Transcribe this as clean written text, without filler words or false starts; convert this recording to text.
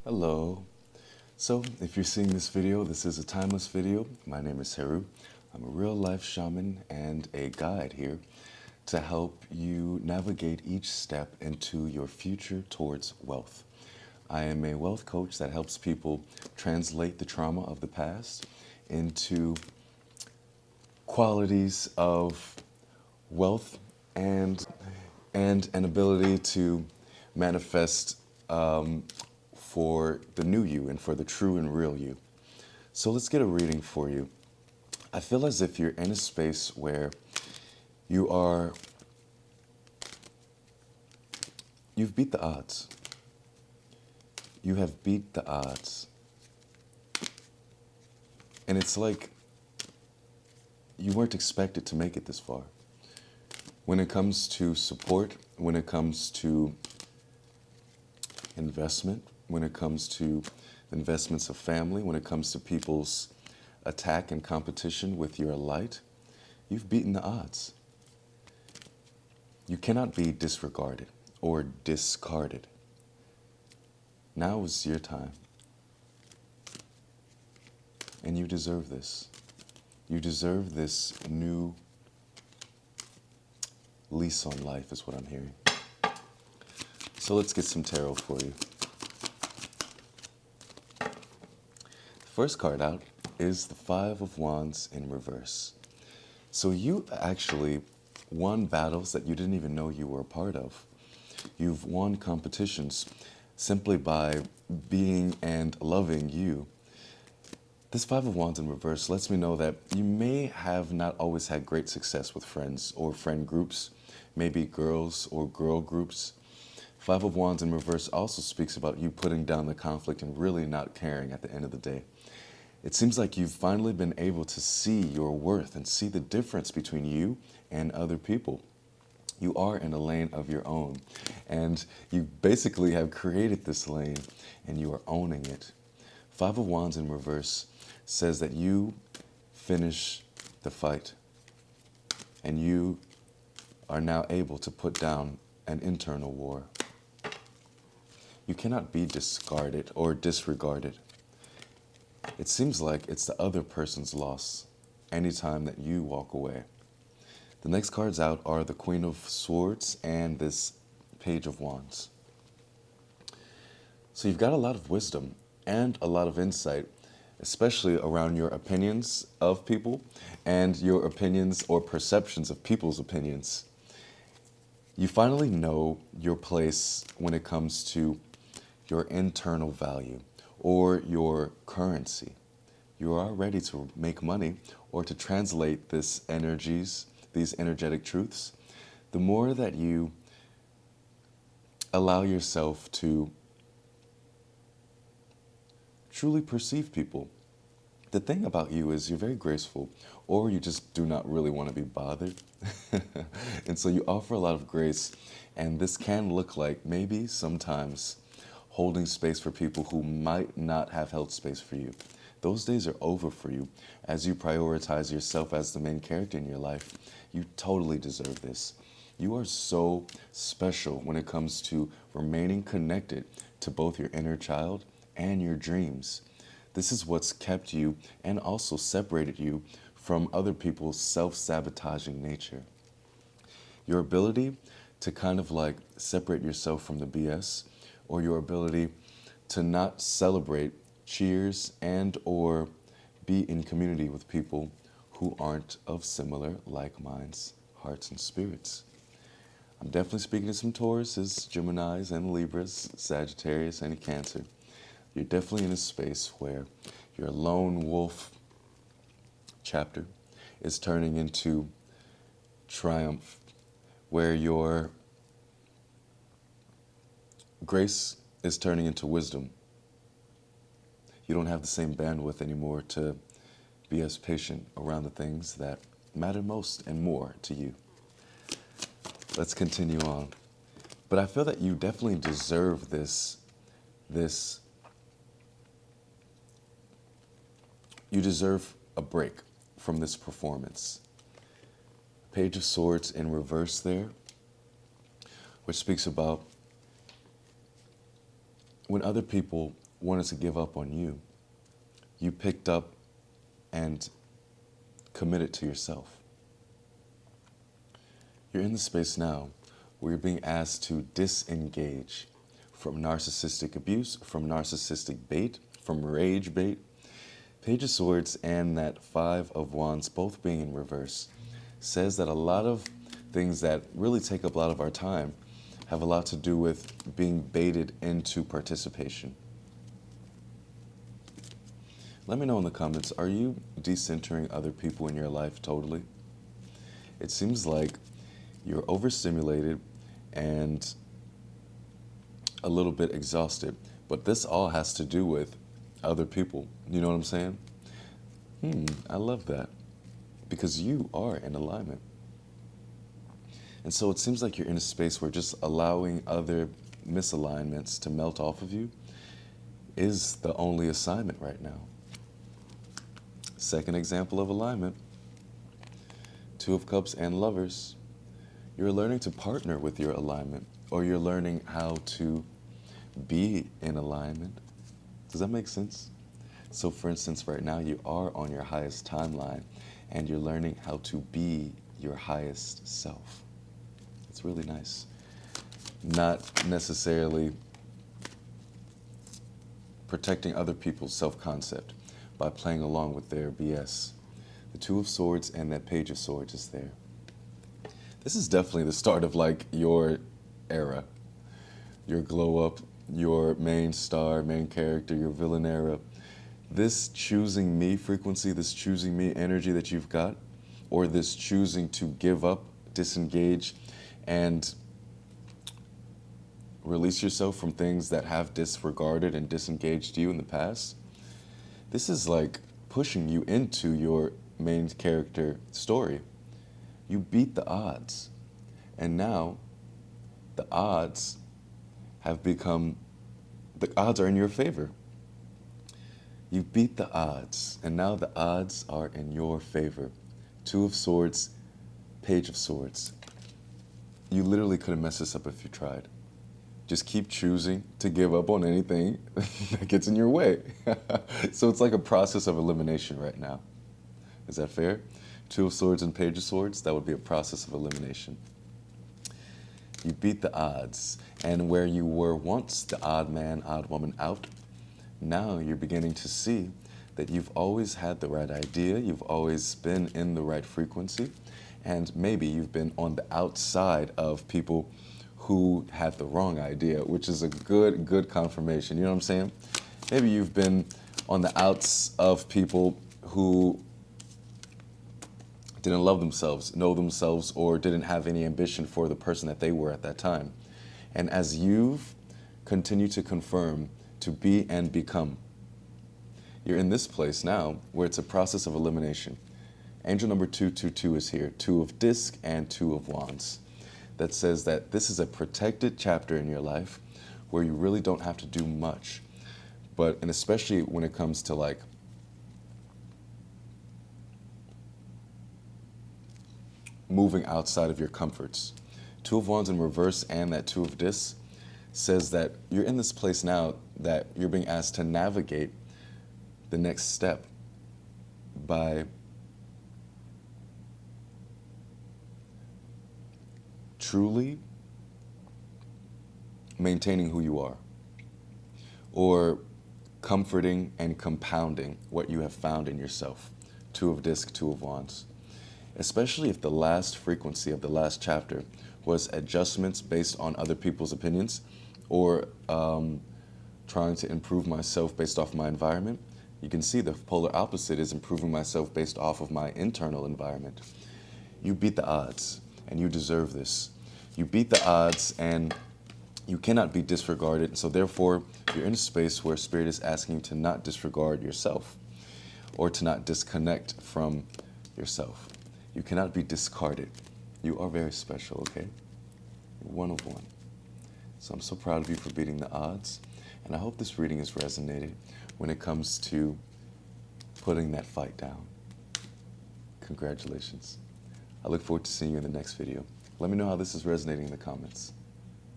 Hello. So, if you're seeing this video, this is a timeless video. My name is Heru. I'm a real life shaman and a guide here to help you navigate each step into your future towards wealth. I am a wealth coach that helps people translate the trauma of the past into qualities of wealth and an ability to manifest for the new you and for the true and real you. So let's get a reading for you. I feel as if you're in a space where you are, you've beat the odds. You have beat the odds. And it's like you weren't expected to make it this far. When it comes to support, when it comes to investment, when it comes to investments of family, when it comes to people's attack and competition with your light, you've beaten the odds. You cannot be disregarded or discarded. Now is your time. And you deserve this. You deserve this new lease on life is what I'm hearing. So let's get some tarot for you. The first card out is the Five of Wands in reverse. So you actually won battles that you didn't even know you were a part of. You've won competitions simply by being and loving you. This Five of Wands in reverse lets me know that you may have not always had great success with friends or friend groups, maybe girls or girl groups. Five of Wands in reverse also speaks about you putting down the conflict and really not caring at the end of the day. It seems like you've finally been able to see your worth and see the difference between you and other people. You are in a lane of your own, and you basically have created this lane and you are owning it. Five of Wands in reverse says that you finish the fight and you are now able to put down an internal war. You cannot be discarded or disregarded. It seems like it's the other person's loss anytime that you walk away. The next cards out are the Queen of Swords and this Page of Wands. So you've got a lot of wisdom and a lot of insight, especially around your opinions of people and your opinions or perceptions of people's opinions. You finally know your place when it comes to your internal value or your currency. You are ready to make money or to translate these energetic truths. The more that you allow yourself to truly perceive people. The thing about you is you're very graceful, or you just do not really want to be bothered. And so you offer a lot of grace, and this can look like maybe sometimes holding space for people who might not have held space for you. Those days are over for you as you prioritize yourself as the main character in your life. You totally deserve this. You are so special when it comes to remaining connected to both your inner child and your dreams. This is what's kept you and also separated you from other people's self-sabotaging nature. Your ability to kind of like separate yourself from the BS, or your ability to not celebrate, cheers, and or be in community with people who aren't of similar like minds, hearts, and spirits. I'm definitely speaking to some Tauruses, Geminis, and Libras, Sagittarius, and Cancer. You're definitely in a space where your lone wolf chapter is turning into triumph, where your grace is turning into wisdom. You don't have the same bandwidth anymore to be as patient around the things that matter most and more to you. Let's continue on. But I feel that you definitely deserve this. You deserve a break from this performance. Page of Swords in reverse there, which speaks about when other people wanted to give up on you. You picked up and committed to yourself. You're in the space now where you're being asked to disengage from narcissistic abuse, from narcissistic bait, from rage bait. Page of Swords and that Five of Wands, both being in reverse, says that a lot of things that really take up a lot of our time have a lot to do with being baited into participation. Let me know in the comments, are you decentering other people in your life totally? It seems like you're overstimulated and a little bit exhausted, but this all has to do with other people. You know what I'm saying? I love that, because you are in alignment. And so it seems like you're in a space where just allowing other misalignments to melt off of you is the only assignment right now. Second example of alignment, Two of Cups and Lovers. You're learning to partner with your alignment, or you're learning how to be in alignment. Does that make sense? So for instance, right now you are on your highest timeline and you're learning how to be your highest self. It's really nice. Not necessarily protecting other people's self-concept by playing along with their BS. The Two of Swords and that Page of Swords is there. This is definitely the start of like your era, your glow up, your main star, main character, your villain era. This choosing me frequency, this choosing me energy that you've got, or this choosing to give up, disengage, and release yourself from things that have disregarded and disengaged you in the past. This is like pushing you into your main character story. You beat the odds. And now the odds have become, the odds are in your favor. You beat the odds, and now the odds are in your favor. Two of Swords, Page of Swords. You literally couldn't mess this up if you tried. Just keep choosing to give up on anything that gets in your way. So it's like a process of elimination right now. Is that fair? Two of Swords and Page of Swords, that would be a process of elimination. You beat the odds, and where you were once the odd man, odd woman out, now you're beginning to see that you've always had the right idea, you've always been in the right frequency, and maybe you've been on the outside of people who had the wrong idea, which is a good confirmation, you know what I'm saying? Maybe you've been on the outs of people who didn't love themselves, know themselves, or didn't have any ambition for the person that they were at that time. And as you've continued to confirm to be and become, you're in this place now where it's a process of elimination. Angel number 222 is here, Two of Disc and Two of Wands. That says that this is a protected chapter in your life where you really don't have to do much. And especially when it comes to like moving outside of your comforts. Two of Wands in reverse and that Two of Discs says that you're in this place now that you're being asked to navigate the next step by truly maintaining who you are, or comforting and compounding what you have found in yourself. Two of Discs, Two of Wands. Especially if the last frequency of the last chapter was adjustments based on other people's opinions, or trying to improve myself based off my environment. You can see the polar opposite is improving myself based off of my internal environment. You beat the odds, and you deserve this. You beat the odds, and you cannot be disregarded, so therefore you're in a space where Spirit is asking you to not disregard yourself, or to not disconnect from yourself. You cannot be discarded. You are very special, okay? You're one of one. So I'm so proud of you for beating the odds, and I hope this reading has resonated when it comes to putting that fight down. Congratulations. I look forward to seeing you in the next video. Let me know how this is resonating in the comments.